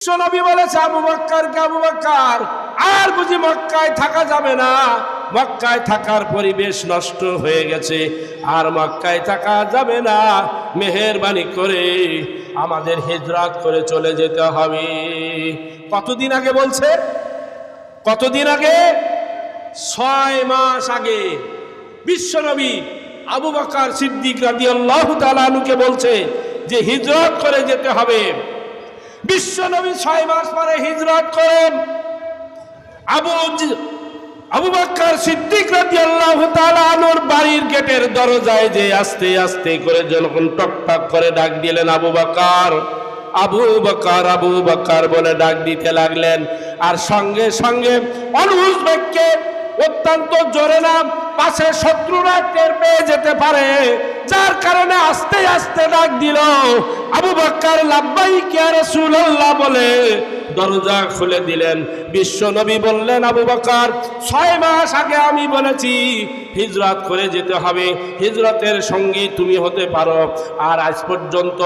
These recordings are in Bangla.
বিশ্বনবী বলেছে আবু বকরকে, আবু বকর আর বুঝি মক্কায় থাকা যাবে না, মক্কায় থাকার পরিবেশ নষ্ট হয়ে গেছে, আর মক্কায় থাকা যাবে না, মেহেরবানি করে আমাদের হিজরত করে চলে যেতে হবে। কতদিন আগে বলছে? কতদিন আগে? 6 মাস আগে বিশ্বনবী আবু বকর সিদ্দিক রাদিয়াল্লাহু তাআলা আনহুকে বলছে যে হিজরত করে যেতে হবে। বিশ্বনবী 6 মাস পরে হিজরত করেন। আবু বকর সিদ্দিক রাদিয়াল্লাহু তাআলা আনহুর বাড়ির গেটের দরজায় যে আস্তে আস্তে করে যখন টক টক করে ডাক দিলেন, আবু বকর, আবু বকর, আবু বকর বলে ডাক দিতে লাগলেন। আর সঙ্গে সঙ্গে অনুজ বাক্যে অত্যন্ত জোরে না, পাশে শত্রুরা টের পেয়ে যেতে পারে, যার কারণে আস্তে আস্তে ডাক দিল। আবু বকর লাব্বাইক ইয়া রাসূলুল্লাহ বলে দরজা খুলে দিলেন। বিশ্বনবী বললেন, আবু বকর 6 মাস আগে আমি বলেছি হিজরত করে যেতে হবে, হিজরতের সঙ্গী তুমি হতে পারো, আর আজ পর্যন্ত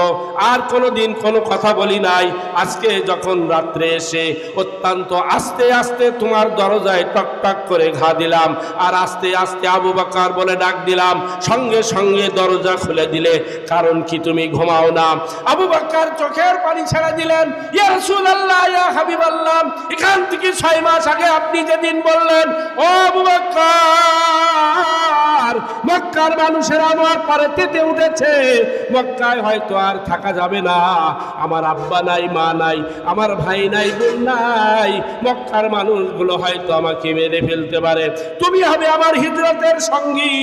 আর কোনোদিন কোনো কথা বলি নাই। আজকে যখন রাত্রে এসে অত্যন্ত আস্তে আস্তে তোমার দরজায় টক টক করে ঘা দিলাম, আর আস্তে আস্তে আবু বকর বলে ডাক দিলাম, সঙ্গে সঙ্গে দরজা খুলে দিলে, কারণ কি তুমি ঘুমাও না? আবু বকর চোখের পানি ছেড়ে দিলেন, ইয়া রাসূলুল্লাহ, ইয়া হাবিবাল্লাহ, এখান থেকে 6 মাস আগে আপনি যেদিন বললেন, ও আবু বকর, মক্কার মানুষের আমার পারে তেতে উঠেছে, মক্কায় হয়তো আর থাকা যাবে না, আমার আব্বা নাই, মা নাই, আমার ভাই নাই, বোন নাই, মক্কার মানুষগুলো হয়তো আমাকে মেরে ফেলতে পারে, তুমি হবে আমার হিজরতের সঙ্গী,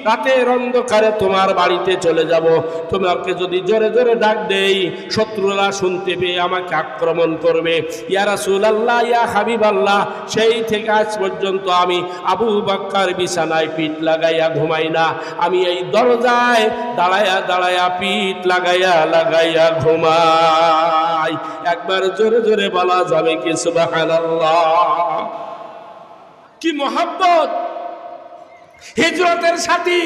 রাতের অন্ধকারে তোমার বাড়িতে চলে যাব, তোমাকে যদি জোরে জোরে ডাক দেই শত্রুরা শুনতে পেয়ে আমাকে আক্রমণ করবে। ইয়া রাসূলুল্লাহ, ইয়া হাবিবাল্লাহ, সেই থেকে আজ পর্যন্ত আমি আবু বকর বিছানায় পিঠ লাগাইয়া ঘুমাই না, আমি এই দরজায় দাঁড়াইয়া দাঁড়াইয়া পিঠ লাগাইয়া লাগাইয়া ঘুমাই। একবার জোরে জোরে বলা যাবে কি সুবহানাল্লাহ? কি মহব্বত! হিজরতের সাথী,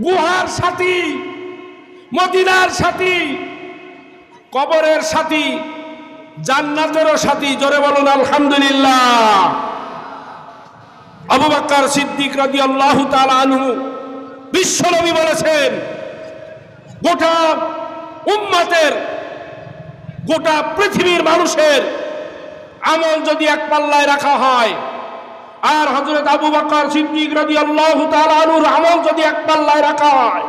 গুহার সাথী, মদিনার সাথী, কবরের সাথী, জান্নাতেরও সাথী। জোরে বলুন আলহামদুলিল্লাহ। আবু বকর সিদ্দিক রাদিয়াল্লাহু তাআলা আনহু, বিশ্বনবী বলেছেন গোটা উম্মতের, গোটা পৃথিবীর মানুষের আমল যদি এক পাল্লায় রাখা হয়, আর হযরত আবু বকর সিদ্দিক রাদিয়াল্লাহু তাআলা আনহুর আমল যদি এক পাল্লায় রাখা হয়,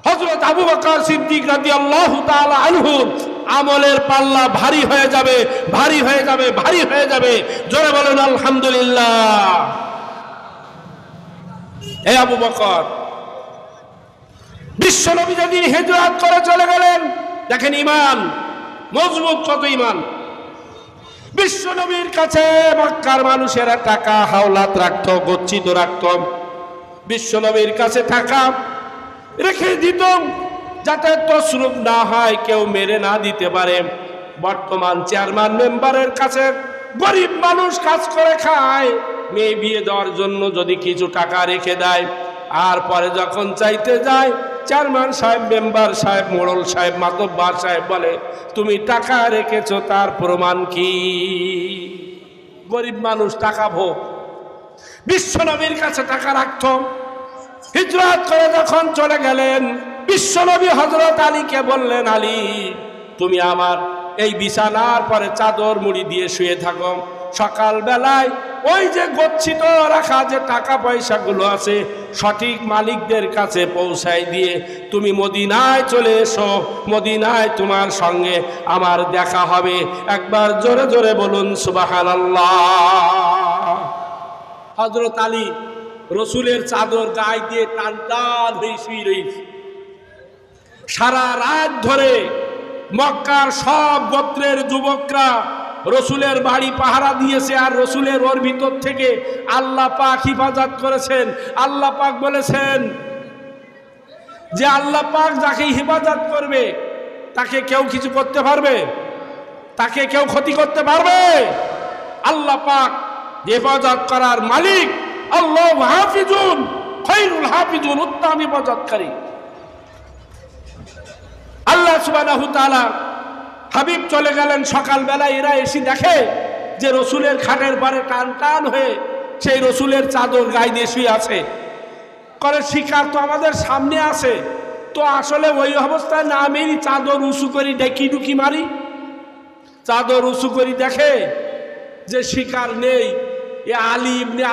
হযরত আবু বকর সিদ্দিক রাদিয়াল্লাহু তাআলা আনহুর আমলের পাল্লা ভারী হয়ে যাবে, ভারী হয়ে যাবে, ভারী হয়ে যাবে। জোরে বলেন আলহামদুলিল্লাহ। এই আবু বকর, বিশ্বনবী যেদিন হিজরত করে চলে গেলেন, দেখেন ইমান মজবুত, কত ইমান! বিশ্বনবীর কাছে মক্কার মানুষেরা টাকা হাওলাত রাখত, গচ্ছিত রাখত, বিশ্বনবীর কাছে টাকা রেখে দিত যাতে তসরুফ না হয়, কেউ মেরে না দিতে পারে। বর্তমান চেয়ারম্যান মেম্বারের কাছে গরিব মানুষ কাজ করে খায়, মেয়ে বিয়ে দেওয়ার জন্য যদি কিছু টাকা রেখে দেয়, আর পরে যখন চাইতে যায় চেয়ারম্যান সাহেব, মেম্বার সাহেব, মোড়ল সাহেব, মাতব্বার সাহেব বলে, তুমি টাকা রেখেছো, তার প্রমাণ কি? গরিব মানুষ টাকা ভোগ। বিশ্বনবীর কাছে টাকা রাখত। হিজরত করে যখন চলে গেলেন, বিশ্বনবী হযরত আলীকে বললেন, আলী, তুমি আমার এই বিছানার পরে চাদর মুড়ি দিয়ে শুয়ে থাকো, সকাল বেলায় ওই যে গচ্ছিত রাখা যে টাকা পয়সাগুলো আছে সঠিক মালিকদের কাছে পৌঁছায় দিয়ে তুমি মদিনায় চলে এসো, মদিনায় তোমার সঙ্গে আমার দেখা হবে। একবার জোরে জোরে বলুন সুবহানাল্লাহ। হযরত আলী রসুলের চাদর গায়ে দিয়ে টান টান হয়ে শুয়ে রয়েছে। সারা রাত ধরে মক্কার সব গোত্রের যুবকরা রসুলের বাড়ি পাহারা দিয়েছে, আর রসুলের ওর ভিতর থেকে আল্লাহ পাক হিফাজত করেছেন। আল্লাহ পাক বলেছেন যে আল্লাহ পাক যাকে হিফাজত করবে তাকে কেউ কিছু করতে পারবে? তাকে কেউ ক্ষতি করতে পারবে? আল্লাহ পাক হিফাজত করার মালিক। আল্লাহ হাফিজুন খায়রুল হাফিজুন, উত্তম হিফাজতকারী। আল্লাহ সুবহানাহু ওয়া তাআলা হাবিব চলে গেলেন। সকালবেলা এরা এসে দেখে যে রসুলের খাটের পারে টান টান হয়ে সেই রসুলের চাদর গায়ে দিয়ে শুয়ে আছে। করে শিকার তো আমাদের সামনে আছে, তো আসলে ওই অবস্থায় না মেরি চাদর উঁচু করি ডেকি ডুকি মারি। চাদর উঁচু করি দেখে যে শিকার নেই। এ আলী ইবনে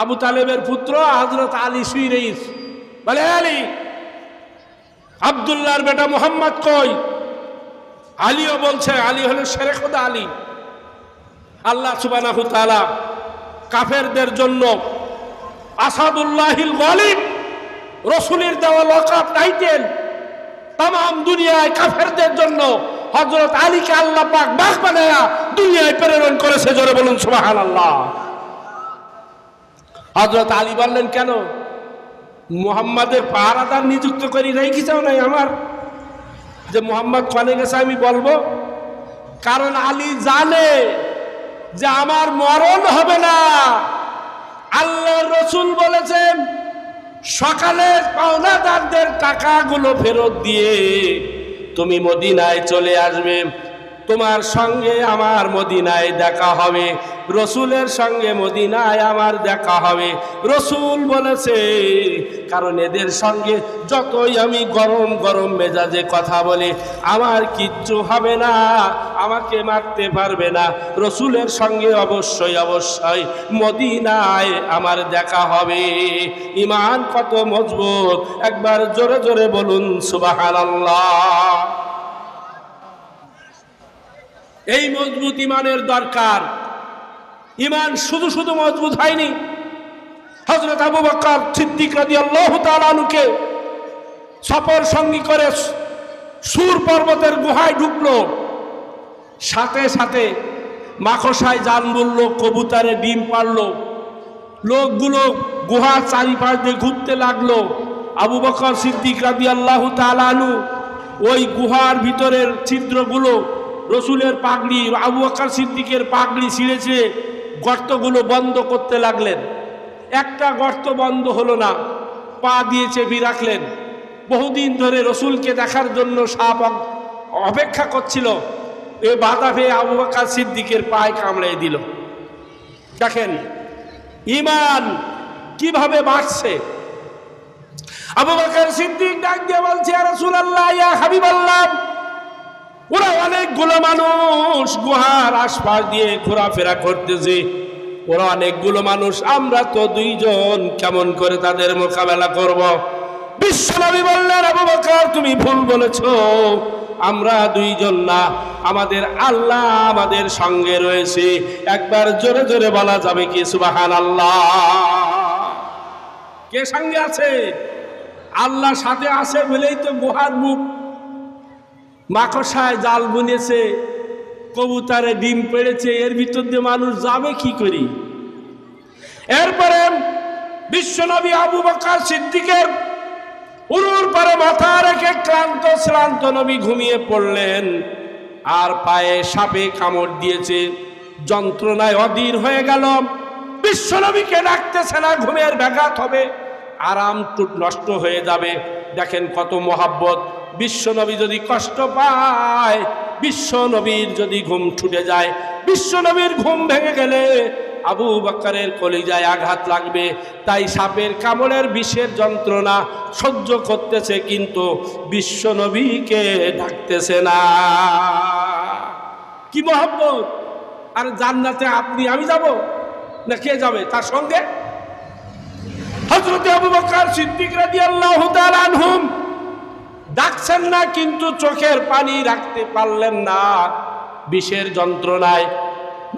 আবু তালেবের পুত্র হযরত আলী শুয়ে রয়েছে। বলে আলী, আব্দুল্লাহর বেটা মোহাম্মদ কই? আলীও বলছে, আলী হলো শেরে খোদা আলী। আল্লাহ সুবহানাহু ওয়া তাআলা কাফেরদের জন্য আসাদুল্লাহিল গালিব, রসুলের দেওয়া লকাব টাইটেল তাম দুনিয়ায় কাফেরদের জন্য হযরত আলীকে আল্লাহ পাক বাঘ বানায়া দুনিয়ায় প্রেরণ করেছে। জোরে বলুন সুবহানাল্লাহ। হযরত আলী বললেন, কেন মুহাম্মাদের পাহারাদার নিযুক্ত করি রেখেছাও নাই আমার, যে মুহাম্মদ কোনে গেছে আমি বলবো? কারণ আলী জানে যে আমার মরণ হবে না। আল্লাহর রাসূল বলেছেন, সকালে পাওনাদারদের টাকাগুলো ফেরত দিয়ে তুমি মদিনায় চলে আসবে, তোমার সঙ্গে আমার মদিনায় দেখা হবে, রসুলের সঙ্গে মদিনায় আমার দেখা হবে। রসুল বলেছে, কারণ এদের সঙ্গে যতই আমি গরম গরম মেজাজে কথা বলি আমার কিচ্ছু হবে না, আমাকে মারতে পারবে না। রসুলের সঙ্গে অবশ্যই অবশ্যই মদিনায় আমার দেখা হবে। ঈমান কত মজবুত, একবার জোরে জোরে বলুন সুবহানাল্লাহ। এই মজবুত ঈমানের দরকার। ঈমান শুধু শুধু মজবুত হয়নি। হযরত আবু বকর সিদ্দিক রাদিয়াল্লাহু তাআলা আনহুকে সফর সঙ্গী করে সুর পর্বতের গুহায় ঢুকলো। সাথে সাথে মাকড়সায় জান বলল, কবুতরে ডিম পারল। লোকগুলো গুহার চারিপাশ দিয়ে ঘুরতে লাগলো। আবু বকর সিদ্দিক রাদিয়াল্লাহু তাআলা আনহু ওই গুহার ভিতরের ছিদ্রগুলো, রসুলের পাগড়ি, আবু বকর সিদ্দিকের পাগড়ি ছিঁড়েছে, গর্তগুলো বন্ধ করতে লাগলেন। একটা গর্ত বন্ধ হলো না, পা দিয়ে চেপে রাখলেন। বহুদিন ধরে রসুলকে দেখার জন্য সাপ অপেক্ষা করছিল, এ বাধা পেয়ে আবু বকর সিদ্দিকের পায়ে কামড়ে দিল। দেখেন ঈমান কিভাবে বাড়ছে। আবু বকর সিদ্দিক ডাক দিয়ে বলছে, ইয়া রাসূলুল্লাহ, ইয়া হাবিবাল্লাহ, ওরা অনেকগুলো মানুষ গুহার আশপাশ দিয়ে ঘোরাফেরা করতেছে, ওরা অনেকগুলো মানুষ, আমরা তো দুইজন, কেমন করে তাদের মোকাবেলা করব? বিশ্বনবী বললেন, আবু বকর তুমি ভুল বলেছো, আমরা দুইজন না, আমাদের আল্লাহ আমাদের সঙ্গে রয়েছে। একবার জোরে জোরে বলা যাবে কি সুবহানাল্লাহ? কে সঙ্গে আছে? আল্লাহ সাথে আছে বলেই তো গুহার মুখ মাকড়সায় জাল বুনেছে, কবুতরে ডিম পেড়েছে, এর ভিতর দিয়ে মানুষ যাবে কি করি? এরপরে বিশ্বনবী আবু বকর সিদ্দিকের উরুর পারে মাথা রেখে ক্লান্ত শ্রান্ত নবী ঘুমিয়ে পড়লেন। আর পায়ে সাপে কামড় দিয়েছে, যন্ত্রণায় অধীর হয়ে গেল। বিশ্বনবীকে ডাকতেছে না, ঘুমের ব্যাঘাত হবে, আরাম নষ্ট হয়ে যাবে। দেখেন কত মহাব্বত। বিশ্বনবী যদি কষ্ট পায়, বিশ্বনবীর যদি ঘুম ছুটে যায়, বিশ্বনবীর ঘুম ভেঙে গেলে আবু বকরের কলিজায় আঘাত লাগবে। তাই সাপের কামড়ের বিষের যন্ত্রণা সহ্য করতেছে, কিন্তু বিশ্বনবীকে ডাকতেছে না। কি মহব্বত! আর জান্নাতে আপনি আমি যাব না, কে যাবে তার সঙ্গে? হযরত আবু বকর সিদ্দিক রাদিয়াল্লাহু তাআলা আনহু ডাকছেন না, কিন্তু চোখের পানি রাখতে পারলেন না বিষের যন্ত্রণায়।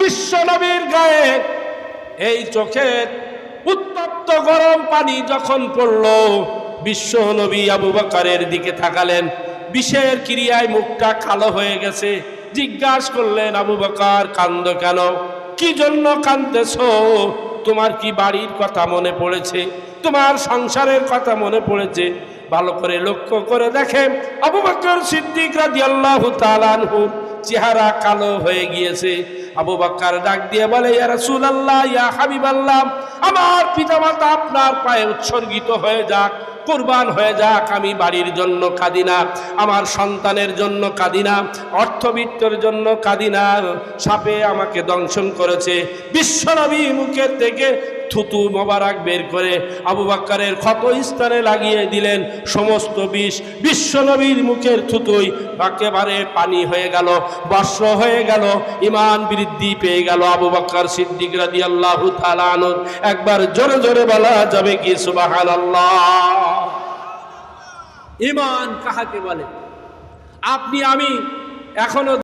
বিশ্বনবীর গায়ে এই চোখের উত্তপ্ত গরম পানি যখন পড়ল, বিশ্বনবী আবু বকরের দিকে তাকালেন, বিষের ক্রিয়ায় মুখটা কালো হয়ে গেছে। জিজ্ঞাসা করলেন, আবু বকর কাঁদো কেন? কি জন্য কাঁদতেছো? তোমার কি বাড়ির কথা মনে পড়েছে? তোমার সংসারের কথা মনে পড়েছে? ভালো করে লক্ষ্য করে দেখেন, আবু বকর সিদ্দিক রাদিয়াল্লাহু তাআলা আনহু চেহারা কালো হয়ে গিয়েছে। আবু বকর ডাক দিয়ে বলে, ইয়া রাসূলুল্লাহ, ইয়া হাবিবাল্লাহ, আমার পিতামাতা আপনার পায়ে উৎসর্গিত হয়ে যাক, কুরবান হয়ে যাক, আমি বাড়ির জন্য কাঁদি না, আমার সন্তানের জন্য কাঁদি না, অর্থবিত্তের জন্য কাঁদি না। সাপে আমাকে দংশন করেছে, বিশ্বনবী মুখের থেকে থুতু মোবারক বের করে আবু বকরের ক্ষত স্থানে লাগিয়ে দিলেন। সমস্ত বিষ বিশ্বনবীর মুখের থুতুই একেবারে পানি হয়ে গেল, বর্ষ হয়ে গেল, ঈমান বৃদ্ধি পেয়ে গেল আবু বকর সিদ্দিক রাদিয়াল্লাহু তাআলা আনহু। একবার জোরে জোরে বলা যাবে কি সুবহানাল্লাহ? ঈমান কাহাকে বলে? আপনি আমি এখনো